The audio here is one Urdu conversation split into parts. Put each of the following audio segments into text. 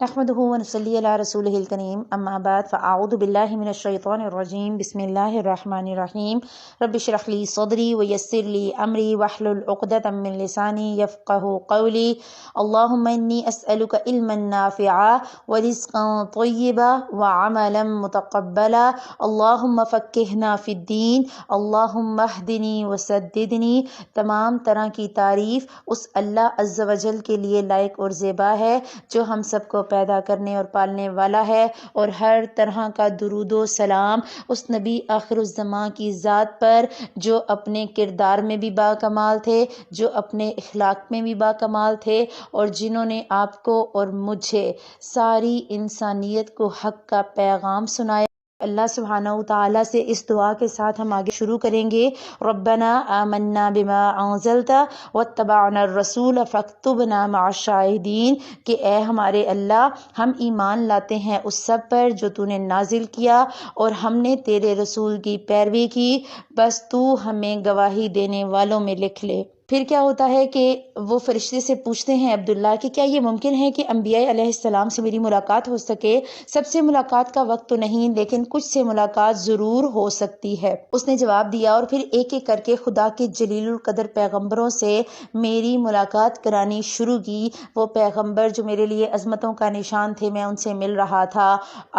نحمده ونصلي على رسوله الكريم اما بعد فاعوذ بالله من الشيطان الرجيم بسم الله الرحمن الرحيم رب اشرح لي صدري ويسر لي امري واحلل عقدة من لساني يفقهوا قولي اللهم اني اسالك علما نافعا ورزقا طيبا وعملا متقبلا اللهم فقهنا في الدين اللهم اهدني وسددني۔ تمام طرح کی تعریف اس اللہ عز و جل کے لیے لائق اور زیبا ہے جو ہم سب کو پیدا کرنے اور پالنے والا ہے، اور ہر طرح کا درود و سلام اس نبی آخر الزمان کی ذات پر جو اپنے کردار میں بھی باکمال تھے، جو اپنے اخلاق میں بھی باکمال تھے، اور جنہوں نے آپ کو اور مجھے ساری انسانیت کو حق کا پیغام سنایا۔ اللہ سبحانہ وتعالیٰ سے اس دعا کے ساتھ ہم آگے شروع کریں گے۔ ربنا آمنا بما انزلت واتبعنا الرسول فاکتبنا مع الشاہدین، کہ اے ہمارے اللہ، ہم ایمان لاتے ہیں اس سب پر جو تو نے نازل کیا، اور ہم نے تیرے رسول کی پیروی کی، بس تو ہمیں گواہی دینے والوں میں لکھ لے۔ پھر کیا ہوتا ہے کہ وہ فرشتے سے پوچھتے ہیں عبداللہ کہ کیا یہ ممکن ہے کہ انبیاء علیہ السلام سے میری ملاقات ہو سکے؟ سب سے ملاقات کا وقت تو نہیں، لیکن کچھ سے ملاقات ضرور ہو سکتی ہے۔ اس نے جواب دیا، اور پھر ایک ایک کر کے خدا کے جلیل القدر پیغمبروں سے میری ملاقات کرانی شروع کی۔ وہ پیغمبر جو میرے لیے عظمتوں کا نشان تھے، میں ان سے مل رہا تھا۔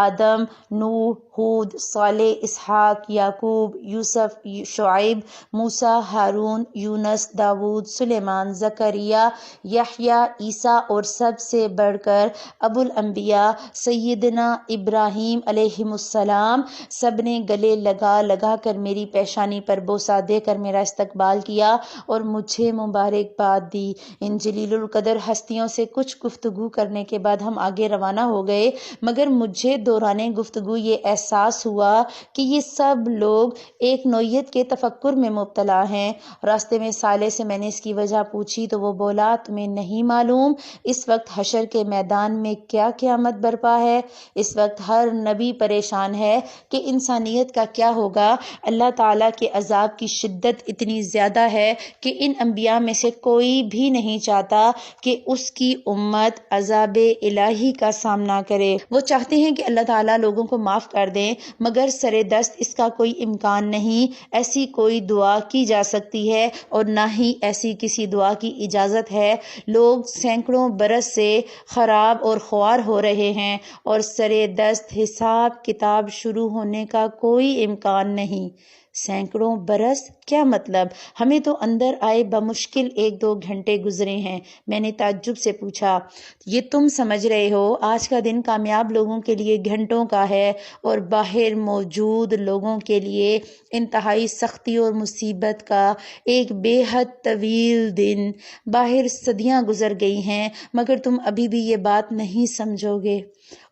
آدم، نوح، ہود، صالح، اسحاق، یعقوب، یوسف، شعیب، موسیٰ، ہارون، یونس، داود، سلیمان، زکریا، یحییٰ، عیسیٰ، اور سب سے بڑھ کر ابو الانبیاء سیدنا ابراہیم علیہ السلام، سب نے گلے لگا لگا کر میری پیشانی پر بوسہ دے کر میرا استقبال کیا اور مجھے مبارکباد دی۔ ان جلیل القدر ہستیوں سے کچھ گفتگو کرنے کے بعد ہم آگے روانہ ہو گئے، مگر مجھے دوران گفتگو یہ احساس ہوا کہ یہ سب لوگ ایک نوعیت کے تفکر میں مبتلا ہیں۔ راستے میں صالح سے میں نے اس کی وجہ پوچھی تو وہ بولا، تمہیں نہیں معلوم اس وقت حشر کے میدان میں کیا قیامت برپا ہے؟ اس وقت ہر نبی پریشان ہے کہ انسانیت کا کیا ہوگا۔ اللہ تعالیٰ کے عذاب کی شدت اتنی زیادہ ہے کہ ان انبیاء میں سے کوئی بھی نہیں چاہتا کہ اس کی امت عذاب الہی کا سامنا کرے۔ وہ چاہتے ہیں کہ اللہ تعالیٰ لوگوں کو معاف کر دیں، مگر سر دست اس کا کوئی امکان نہیں۔ ایسی کوئی دعا کی جا سکتی ہے اور نہ ہی ایسی کسی دعا کی اجازت ہے۔ لوگ سینکڑوں برس سے خراب اور خوار ہو رہے ہیں اور سر دست حساب کتاب شروع ہونے کا کوئی امکان نہیں۔ سینکڑوں برس کیا مطلب؟ ہمیں تو اندر آئے بمشکل 1-2 گھنٹے گزرے ہیں۔ میں نے تعجب سے پوچھا، یہ تم سمجھ رہے ہو آج کا دن کامیاب لوگوں کے لیے گھنٹوں کا ہے اور باہر موجود لوگوں کے لیے انتہائی سختی اور مصیبت کا ایک بے حد طویل دن۔ باہر صدیاں گزر گئی ہیں مگر تم ابھی بھی یہ بات نہیں سمجھو گے۔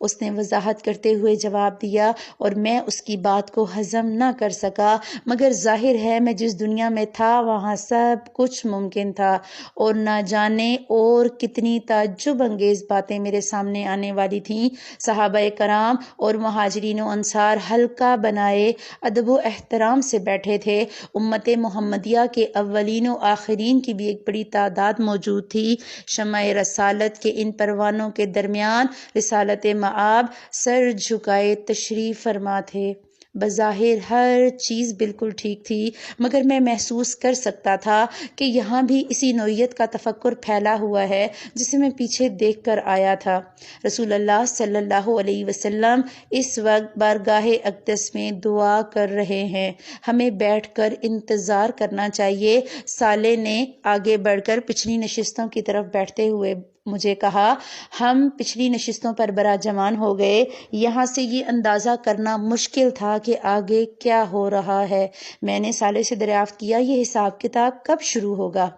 اس نے وضاحت کرتے ہوئے جواب دیا اور میں اس کی بات کو ہضم نہ کر سکا، مگر ظاہر ہے میں جس دنیا میں تھا وہاں سب کچھ ممکن تھا، اور نہ جانے اور کتنی تعجب انگیز باتیں میرے سامنے آنے والی تھیں۔ صحابہ کرام اور مہاجرین و انصار حلقہ بنائے ادب و احترام سے بیٹھے تھے۔ امت محمدیہ کے اولین و آخرین کی بھی ایک بڑی تعداد موجود تھی۔ شمع رسالت کے ان پروانوں کے درمیان رسالت مآب سر جھکائے تشریف فرما تھے۔ بظاہر ہر چیز بالکل ٹھیک تھی، مگر میں محسوس کر سکتا تھا کہ یہاں بھی اسی نوعیت کا تفکر پھیلا ہوا ہے جسے میں پیچھے دیکھ کر آیا تھا۔ رسول اللہ صلی اللہ علیہ وسلم اس وقت بارگاہ اقدس میں دعا کر رہے ہیں۔ ہمیں بیٹھ کر انتظار کرنا چاہیے۔ صالح نے آگے بڑھ کر پچھلی نشستوں کی طرف بیٹھتے ہوئے مجھے کہا، ہم پچھلی نشستوں پر براجمان ہو گئے، یہاں سے یہ اندازہ کرنا مشکل تھا کہ آگے کیا ہو رہا ہے۔ میں نے صالح سے دریافت کیا، یہ حساب کتاب کب شروع ہوگا؟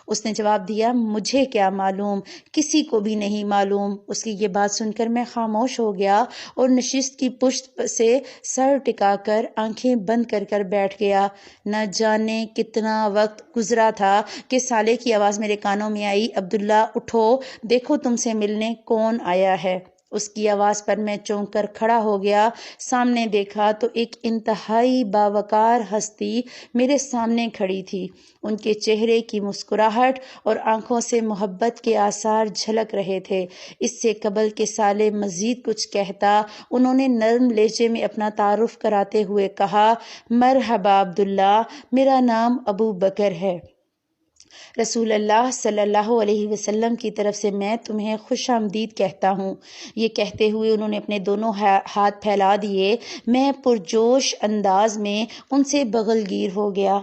اس نے جواب دیا، مجھے کیا معلوم، کسی کو بھی نہیں معلوم۔ اس کی یہ بات سن کر میں خاموش ہو گیا اور نشست کی پشت سے سر ٹکا کر آنکھیں بند کر کر بیٹھ گیا۔ نہ جانے کتنا وقت گزرا تھا کہ صالح کی آواز میرے کانوں میں آئی، عبداللہ اٹھو، دیکھو تم سے ملنے کون آیا ہے۔ اس کی آواز پر میں چونک کر کھڑا ہو گیا۔ سامنے دیکھا تو ایک انتہائی باوقار ہستی میرے سامنے کھڑی تھی۔ ان کے چہرے کی مسکراہٹ اور آنکھوں سے محبت کے آثار جھلک رہے تھے۔ اس سے قبل کہ سالے مزید کچھ کہتا، انہوں نے نرم لہجے میں اپنا تعارف کراتے ہوئے کہا، مرحبا عبداللہ، میرا نام ابو بکر ہے۔ رسول اللہ صلی اللہ علیہ وسلم کی طرف سے میں تمہیں خوش آمدید کہتا ہوں۔ یہ کہتے ہوئے انہوں نے اپنے دونوں ہاتھ پھیلا دیے۔ میں پرجوش انداز میں ان سے بغل گیر ہو گیا۔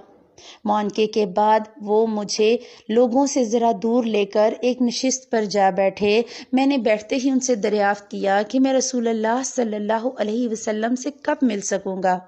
معانقے کے بعد وہ مجھے لوگوں سے ذرا دور لے کر ایک نشست پر جا بیٹھے۔ میں نے بیٹھتے ہی ان سے دریافت کیا کہ میں رسول اللہ صلی اللہ علیہ وسلم سے کب مل سکوں گا؟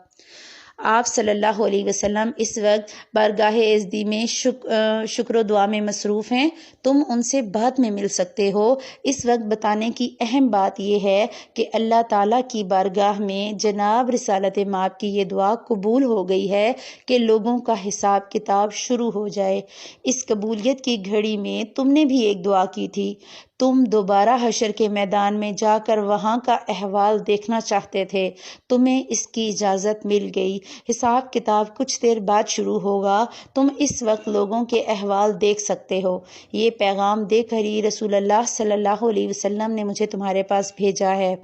آپ صلی اللہ علیہ وسلم اس وقت بارگاہ اعزدی میں شکر و دعا میں مصروف ہیں، تم ان سے بعد میں مل سکتے ہو۔ اس وقت بتانے کی اہم بات یہ ہے کہ اللہ تعالیٰ کی بارگاہ میں جناب رسالت مآب کی یہ دعا قبول ہو گئی ہے کہ لوگوں کا حساب کتاب شروع ہو جائے۔ اس قبولیت کی گھڑی میں تم نے بھی ایک دعا کی تھی۔ تم دوبارہ حشر کے میدان میں جا کر وہاں کا احوال دیکھنا چاہتے تھے، تمہیں اس کی اجازت مل گئی۔ حساب کتاب کچھ دیر بعد شروع ہوگا، تم اس وقت لوگوں کے احوال دیکھ سکتے ہو۔ یہ پیغام دے کر ہی رسول اللہ صلی اللہ علیہ وسلم نے مجھے تمہارے پاس بھیجا ہے۔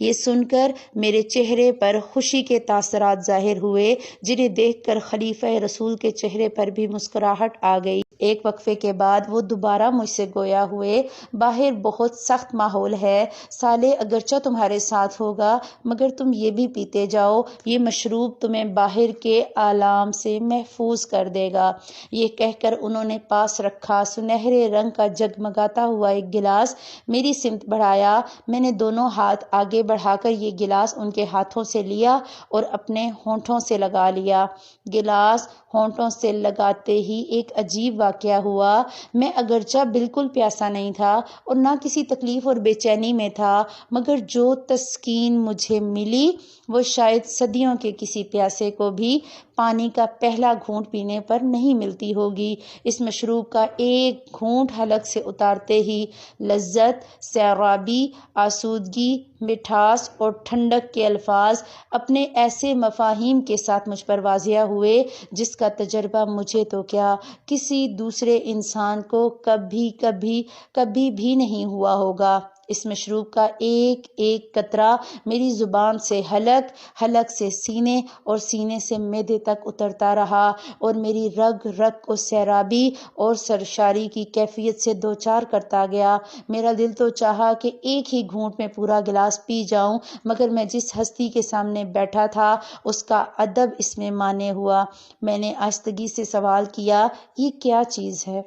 یہ سن کر میرے چہرے پر خوشی کے تاثرات ظاہر ہوئے، جنہیں دیکھ کر خلیفہ رسول کے چہرے پر بھی مسکراہٹ آ گئی۔ ایک وقفے کے بعد وہ دوبارہ مجھ سے گویا ہوئے، باہر بہت سخت ماحول ہے، سالے اگرچہ تمہارے ساتھ ہوگا مگر تم یہ بھی پیتے جاؤ، یہ مشروب تمہیں باہر کے آلام سے محفوظ کر دے گا۔ یہ کہہ کر انہوں نے پاس رکھا سنہرے رنگ کا جگمگاتا ہوا ایک گلاس میری سمت بڑھایا۔ میں نے دونوں ہاتھ آگے بڑھا کر یہ گلاس ان کے ہاتھوں سے لیا اور اپنے ہونٹوں سے لگا لیا۔ گلاس ہونٹوں سے لگاتے ہی ایک عجیب واقعہ ہوا۔ میں اگرچہ بالکل پیاسا نہیں تھا اور نہ کسی تکلیف اور بے چینی میں تھا، مگر جو تسکین مجھے ملی وہ شاید صدیوں کے کسی پیاسے کو بھی پانی کا پہلا گھونٹ پینے پر نہیں ملتی ہوگی۔ اس مشروب کا ایک گھونٹ حلق سے اتارتے ہی لذت، سیرابی، آسودگی، مٹھاس اور ٹھنڈک کے الفاظ اپنے ایسے مفاہیم کے ساتھ مجھ پر واضح ہوئے جس کا تجربہ مجھے تو کیا، کسی دوسرے انسان کو کبھی بھی نہیں ہوا ہوگا۔ اس مشروب کا ایک ایک قطرہ میری زبان سے حلق سے سینے اور سینے سے معدے تک اترتا رہا اور میری رگ رگ کو سیرابی اور سرشاری کی کیفیت سے دوچار کرتا گیا۔ میرا دل تو چاہا کہ ایک ہی گھونٹ میں پورا گلاس پی جاؤں، مگر میں جس ہستی کے سامنے بیٹھا تھا اس کا ادب اس میں مانع ہوا۔ میں نے آہستگی سے سوال کیا، یہ کیا چیز ہے؟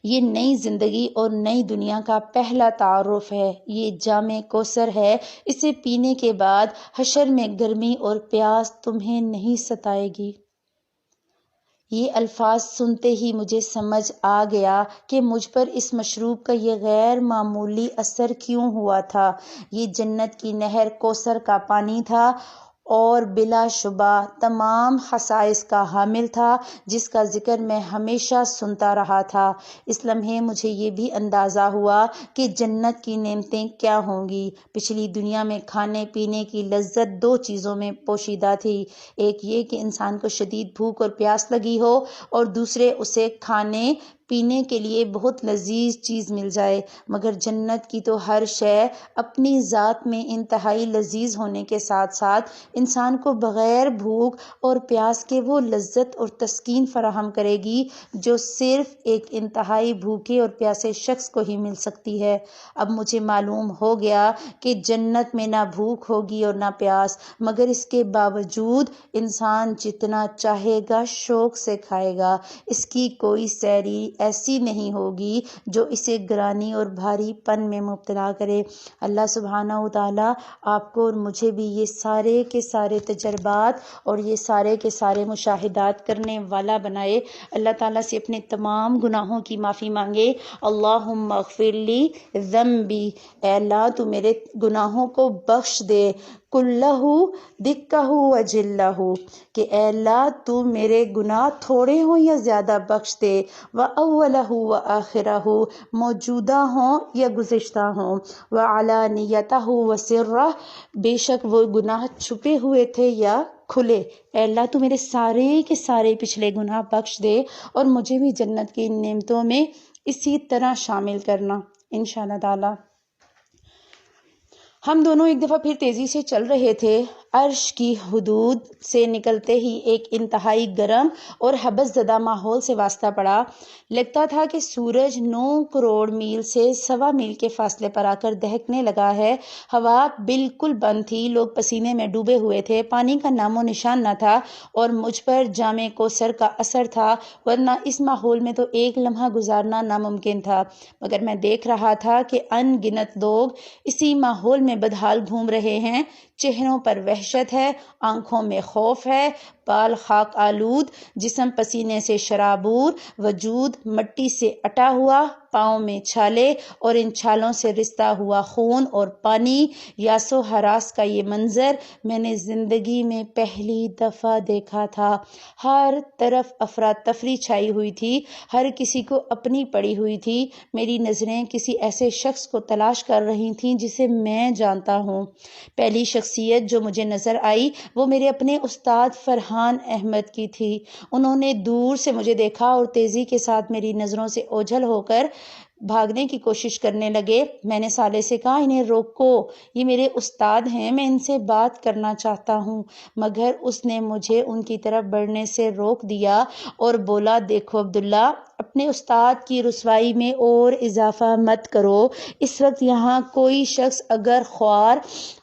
یہ نئی زندگی اور نئی دنیا کا پہلا تعارف ہے، یہ جام کوثر ہے، اسے پینے کے بعد حشر میں گرمی اور پیاس تمہیں نہیں ستائے گی۔ یہ الفاظ سنتے ہی مجھے سمجھ آ گیا کہ مجھ پر اس مشروب کا یہ غیر معمولی اثر کیوں ہوا تھا۔ یہ جنت کی نہر کوثر کا پانی تھا اور بلا شبہ تمام خصائص کا حامل تھا، جس کا ذکر میں ہمیشہ سنتا رہا تھا۔ اس لمحے مجھے یہ بھی اندازہ ہوا کہ جنت کی نعمتیں کیا ہوں گی۔ پچھلی دنیا میں کھانے پینے کی لذت دو چیزوں میں پوشیدہ تھی، ایک یہ کہ انسان کو شدید بھوک اور پیاس لگی ہو اور دوسرے اسے کھانے پینے کے لیے بہت لذیذ چیز مل جائے، مگر جنت کی تو ہر شے اپنی ذات میں انتہائی لذیذ ہونے کے ساتھ ساتھ انسان کو بغیر بھوک اور پیاس کے وہ لذت اور تسکین فراہم کرے گی جو صرف ایک انتہائی بھوکے اور پیاسے شخص کو ہی مل سکتی ہے۔ اب مجھے معلوم ہو گیا کہ جنت میں نہ بھوک ہوگی اور نہ پیاس، مگر اس کے باوجود انسان جتنا چاہے گا شوق سے کھائے گا۔ اس کی کوئی سیری ایسی نہیں ہوگی جو اسے گرانی اور بھاری پن میں مبتلا کرے۔ اللہ سبحانہ و تعالیٰ آپ کو اور مجھے بھی یہ سارے کے سارے تجربات اور یہ سارے کے سارے مشاہدات کرنے والا بنائے۔ اللہ تعالیٰ سے اپنے تمام گناہوں کی معافی مانگے۔ اللہم اغفر لی ذنبی، اے اللہ تو میرے گناہوں کو بخش دے، کلہ دکہ و جلہ، کہ اے اللہ تو میرے گناہ تھوڑے ہوں یا زیادہ بخش دے، و اولہ و آخرہ، موجودہ ہوں یا گزشتہ ہوں، و علانیتہ و سرہ، بے شک وہ گناہ چھپے ہوئے تھے یا کھلے، اے اللہ تو میرے سارے کے سارے پچھلے گناہ بخش دے اور مجھے بھی جنت کی نعمتوں میں اسی طرح شامل کرنا انشاءاللہ تعالی۔ ہم دونوں ایک دفعہ پھر تیزی سے چل رہے تھے، عرش کی حدود سے نکلتے ہی ایک انتہائی گرم اور حبس زدہ ماحول سے واسطہ پڑا۔ لگتا تھا کہ سورج 9 کروڑ میل سے 1.25 میل کے فاصلے پر آ کر دہکنے لگا ہے۔ ہوا بالکل بند تھی، لوگ پسینے میں ڈوبے ہوئے تھے، پانی کا نام و نشان نہ تھا اور مجھ پر جامع کوثر کا اثر تھا، ورنہ اس ماحول میں تو ایک لمحہ گزارنا ناممکن تھا۔ مگر میں دیکھ رہا تھا کہ ان گنت لوگ اسی ماحول میں بدحال گھوم رہے ہیں، چہروں پر وحشت ہے، آنکھوں میں خوف ہے، بال خاک آلود، جسم پسینے سے شرابور، وجود مٹی سے اٹا ہوا، پاؤں میں چھالے اور ان چھالوں سے رستا ہوا خون اور پانی۔ یاس و ہراس کا یہ منظر میں نے زندگی میں پہلی دفعہ دیکھا تھا۔ ہر طرف افراتفری چھائی ہوئی تھی، ہر کسی کو اپنی پڑی ہوئی تھی۔ میری نظریں کسی ایسے شخص کو تلاش کر رہی تھیں جسے میں جانتا ہوں۔ پہلی شخصیت جو مجھے نظر آئی وہ میرے اپنے استاد فرحان احمد کی تھی۔ انہوں نے دور سے مجھے دیکھا اور تیزی کے ساتھ میری نظروں سے اوجھل ہو کر بھاگنے کی کوشش کرنے لگے۔ میں نے صالح سے کہا، انہیں روکو، یہ میرے استاد ہیں، میں ان سے بات کرنا چاہتا ہوں، مگر اس نے مجھے ان کی طرف بڑھنے سے روک دیا اور بولا، دیکھو عبداللہ، اپنے استاد کی رسوائی میں اور اضافہ مت کرو۔ اس وقت یہاں کوئی شخص اگر خوار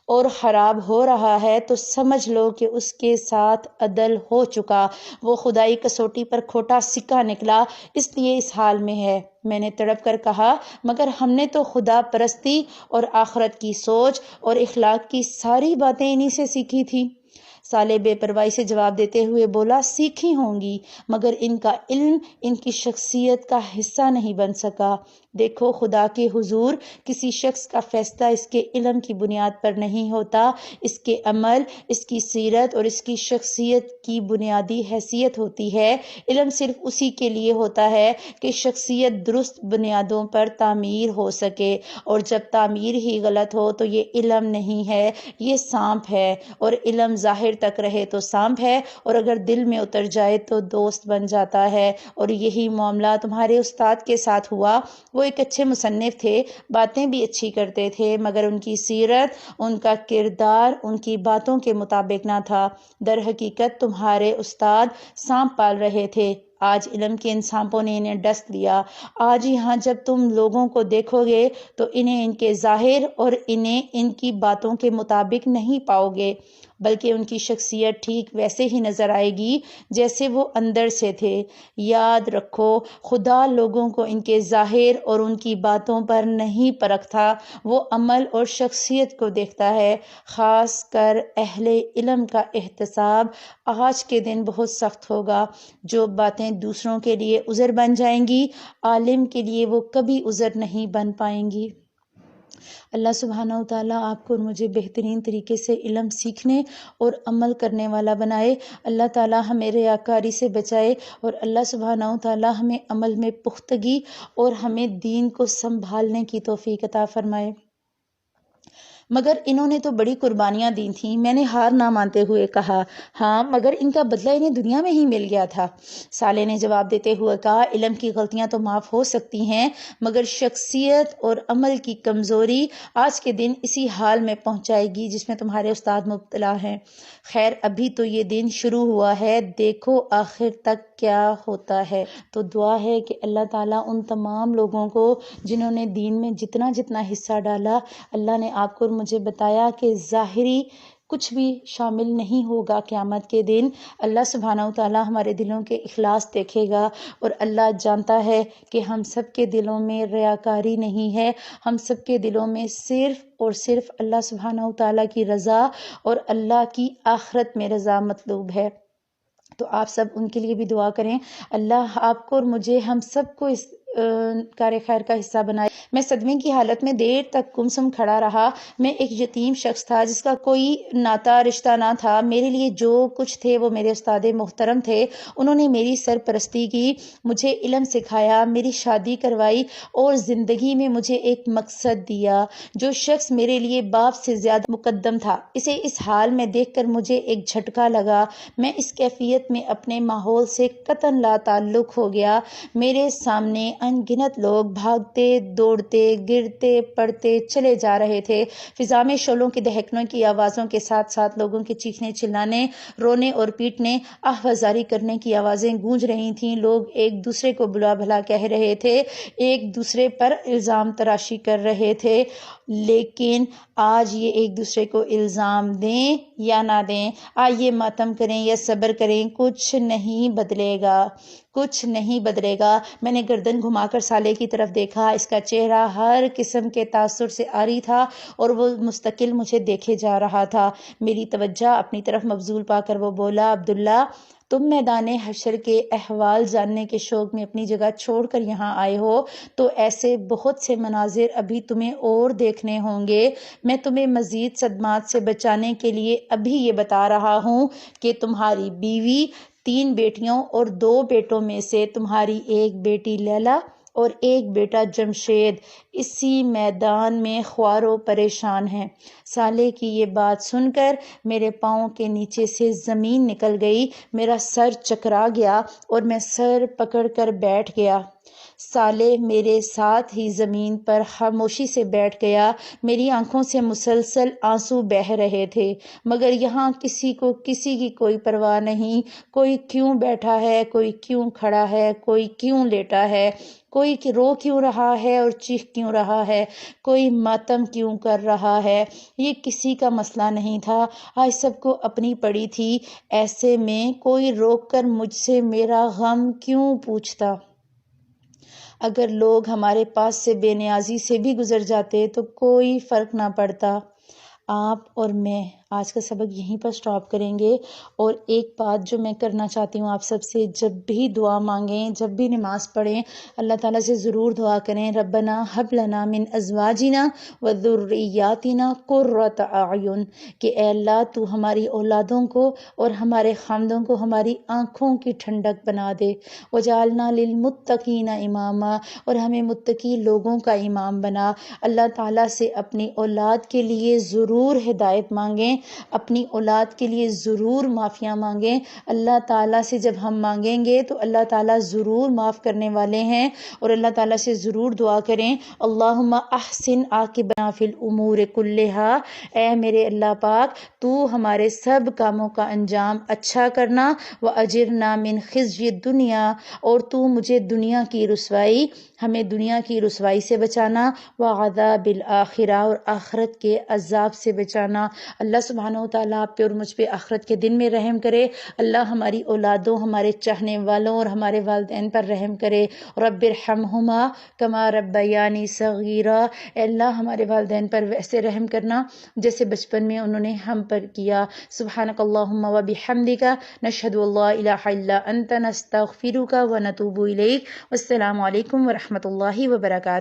اور خراب ہو رہا ہے تو سمجھ لو کہ اس کے ساتھ عدل ہو چکا، وہ خدائی کسوٹی پر کھوٹا سکہ نکلا، اس لیے اس حال میں ہے۔ میں نے تڑپ کر کہا، مگر ہم نے تو خدا پرستی اور آخرت کی سوچ اور اخلاق کی ساری باتیں انہی سے سیکھی تھی۔ صالح بے پرواہی سے جواب دیتے ہوئے بولا، سیکھی ہوں گی، مگر ان کا علم ان کی شخصیت کا حصہ نہیں بن سکا۔ دیکھو، خدا کے حضور کسی شخص کا فیصلہ اس کے علم کی بنیاد پر نہیں ہوتا، اس کے عمل، اس کی سیرت اور اس کی شخصیت کی بنیادی حیثیت ہوتی ہے۔ علم صرف اسی کے لیے ہوتا ہے کہ شخصیت درست بنیادوں پر تعمیر ہو سکے، اور جب تعمیر ہی غلط ہو تو یہ علم نہیں ہے، یہ سانپ ہے، اور علم ظاہر تک رہے تو سانپ ہے، اور اگر دل میں اتر جائے تو دوست بن جاتا ہے۔ اور یہی معاملہ تمہارے استاد کے ساتھ ہوا۔ وہ ایک اچھے مصنف تھے، باتیں بھی اچھی کرتے تھے، مگر ان کی سیرت، ان کا کردار ان کی باتوں کے مطابق نہ تھا۔ در حقیقت تمہارے استاد سانپ پال رہے تھے، آج علم کے ان سانپوں نے انہیں ڈس لیا۔ آج یہاں جب تم لوگوں کو دیکھو گے تو انہیں ان کے ظاہر اور انہیں ان کی باتوں کے مطابق نہیں پاؤ گے، بلکہ ان کی شخصیت ٹھیک ویسے ہی نظر آئے گی جیسے وہ اندر سے تھے۔ یاد رکھو، خدا لوگوں کو ان کے ظاہر اور ان کی باتوں پر نہیں پرکھتا، وہ عمل اور شخصیت کو دیکھتا ہے۔ خاص کر اہل علم کا احتساب آج کے دن بہت سخت ہوگا۔ جو باتیں دوسروں کے لیے عذر بن جائیں گی، عالم کے لیے وہ کبھی عذر نہیں بن پائیں گی۔ اللہ سبحانہ و تعالیٰ آپ کو اور مجھے بہترین طریقے سے علم سیکھنے اور عمل کرنے والا بنائے۔ اللہ تعالیٰ ہمیں ریاکاری سے بچائے، اور اللہ سبحانہ و تعالیٰ ہمیں عمل میں پختگی اور ہمیں دین کو سنبھالنے کی توفیق عطا فرمائے۔ مگر انہوں نے تو بڑی قربانیاں دی تھیں۔ میں نے ہار نہ مانتے ہوئے کہا، ہاں، مگر ان کا بدلہ انہیں دنیا میں ہی مل گیا تھا۔ صالح نے جواب دیتے ہوئے کہا، علم کی غلطیاں تو معاف ہو سکتی ہیں، مگر شخصیت اور عمل کی کمزوری آج کے دن اسی حال میں پہنچائے گی جس میں تمہارے استاد مبتلا ہیں۔ خیر، ابھی تو یہ دن شروع ہوا ہے، دیکھو آخر تک کیا ہوتا ہے۔ تو دعا ہے کہ اللہ تعالیٰ ان تمام لوگوں کو جنہوں نے دین میں جتنا جتنا حصہ ڈالا، اللہ نے آپ کو مجھے بتایا کہ ظاہری کچھ بھی شامل نہیں ہوگا قیامت کے دن۔ اللہ سبحانہ و تعالیٰ ہمارے دلوں کے اخلاص دیکھے گا، اور اللہ جانتا ہے کہ ہم سب کے دلوں میں ریاکاری نہیں ہے، ہم سب کے دلوں میں صرف اور صرف اللہ سبحانہ و تعالیٰ کی رضا اور اللہ کی آخرت میں رضا مطلوب ہے۔ تو آپ سب ان کے لیے بھی دعا کریں۔ اللہ آپ کو اور مجھے، ہم سب کو اس کار خیر کا حصہ بنایا۔ میں صدمے کی حالت میں دیر تک گمسم کھڑا رہا۔ میں ایک یتیم شخص تھا جس کا کوئی ناتا رشتہ نہ تھا۔ میرے لیے جو کچھ تھے وہ میرے استاد محترم تھے۔ انہوں نے میری سرپرستی کی، مجھے علم سکھایا، میری شادی کروائی اور زندگی میں مجھے ایک مقصد دیا۔ جو شخص میرے لیے باپ سے زیادہ مقدم تھا، اسے اس حال میں دیکھ کر مجھے ایک جھٹکا لگا۔ میں اس کیفیت میں اپنے ماحول سے قطعاً لا تعلق ہو گیا۔ میرے سامنے ان گنت لوگ بھاگتے، دوڑتے، گرتے، پڑتے چلے جا رہے تھے۔ فضا میں شعلوں کے دہکنے کی آوازوں کے ساتھ ساتھ لوگوں کے چیخنے، چلانے، رونے اور پیٹنے، آہ وزاری کرنے کی آوازیں گونج رہی تھیں۔ لوگ ایک دوسرے کو برا بھلا کہہ رہے تھے، ایک دوسرے پر الزام تراشی کر رہے تھے، لیکن آج یہ ایک دوسرے کو الزام دیں یا نہ دیں، آئیے ماتم کریں یا صبر کریں، کچھ نہیں بدلے گا، کچھ نہیں بدلے گا۔ میں نے گردن گھما کر سالے کی طرف دیکھا۔ اس کا چہرہ ہر قسم کے تاثر سے عاری تھا اور وہ مستقل مجھے دیکھے جا رہا تھا۔ میری توجہ اپنی طرف مبذول پا کر وہ بولا، عبداللہ، تم میدان حشر کے احوال جاننے کے شوق میں اپنی جگہ چھوڑ کر یہاں آئے ہو تو ایسے بہت سے مناظر ابھی تمہیں اور دیکھنے ہوں گے۔ میں تمہیں مزید صدمات سے بچانے کے لیے ابھی یہ بتا رہا ہوں کہ تمہاری بیوی، 3 بیٹیوں اور 2 بیٹوں میں سے تمہاری ایک بیٹی لیلا اور ایک بیٹا جمشید اسی میدان میں خوار و پریشان ہیں۔ سالے کی یہ بات سن کر میرے پاؤں کے نیچے سے زمین نکل گئی، میرا سر چکرا گیا اور میں سر پکڑ کر بیٹھ گیا۔ سالے میرے ساتھ ہی زمین پر خاموشی سے بیٹھ گیا۔ میری آنکھوں سے مسلسل آنسو بہہ رہے تھے، مگر یہاں کسی کو کسی کی کوئی پرواہ نہیں۔ کوئی کیوں بیٹھا ہے، کوئی کیوں کھڑا ہے، کوئی کیوں لیٹا ہے، کوئی رو کیوں رہا ہے اور چیخ کیوں رہا ہے، کوئی ماتم کیوں کر رہا ہے، یہ کسی کا مسئلہ نہیں تھا۔ آج سب کو اپنی پڑی تھی۔ ایسے میں کوئی روک کر مجھ سے میرا غم کیوں پوچھتا؟ اگر لوگ ہمارے پاس سے بے نیازی سے بھی گزر جاتے تو کوئی فرق نہ پڑتا۔ آپ اور میں آج کا سبق یہیں پر سٹاپ کریں گے، اور ایک بات جو میں کرنا چاہتی ہوں آپ سب سے، جب بھی دعا مانگیں، جب بھی نماز پڑھیں، اللہ تعالیٰ سے ضرور دعا کریں، ربنا ہب لنا من ازواجنا وذریاتنا قرۃ اعین، کہ اے اللہ تو ہماری اولادوں کو اور ہمارے خاندوں کو ہماری آنکھوں کی ٹھنڈک بنا دے، وجعلنا للمتقین اماما، اور ہمیں متقی لوگوں کا امام بنا۔ اللہ تعالیٰ سے اپنی اولاد کے لیے ضرور ہدایت مانگیں، اپنی اولاد کے لیے ضرور معافیاں مانگیں۔ اللہ تعالیٰ سے جب ہم مانگیں گے تو اللہ تعالیٰ ضرور معاف کرنے والے ہیں، اور اللہ تعالیٰ سے ضرور دعا کریں، اللہم احسن عاقبتنا فی الامور کلہا، اے میرے اللہ پاک تو ہمارے سب کاموں کا انجام اچھا کرنا، واجرنا من خزی الدنیا، اور تو مجھے دنیا کی رسوائی، ہمیں دنیا کی رسوائی سے بچانا، وعذاب الآخرہ، اور آخرت کے عذاب سے بچانا۔ اللہ سبحانہ و تعالیٰ آپ پہ اور مجھ پہ آخرت کے دن میں رحم کرے۔ اللہ ہماری اولادوں، ہمارے چاہنے والوں اور ہمارے والدین پر رحم کرے۔ رب ارحمہما کما ربیانی صغیرا، اے اللہ ہمارے والدین پر ویسے رحم کرنا جیسے بچپن میں انہوں نے ہم پر کیا۔ سبحانک اللہم و بحمدک، نشہد ان لا الہ الا انت، نستغفرک و نتوب الیک۔ والسلام علیکم ورحمۃ اللہ وبرکاتہ۔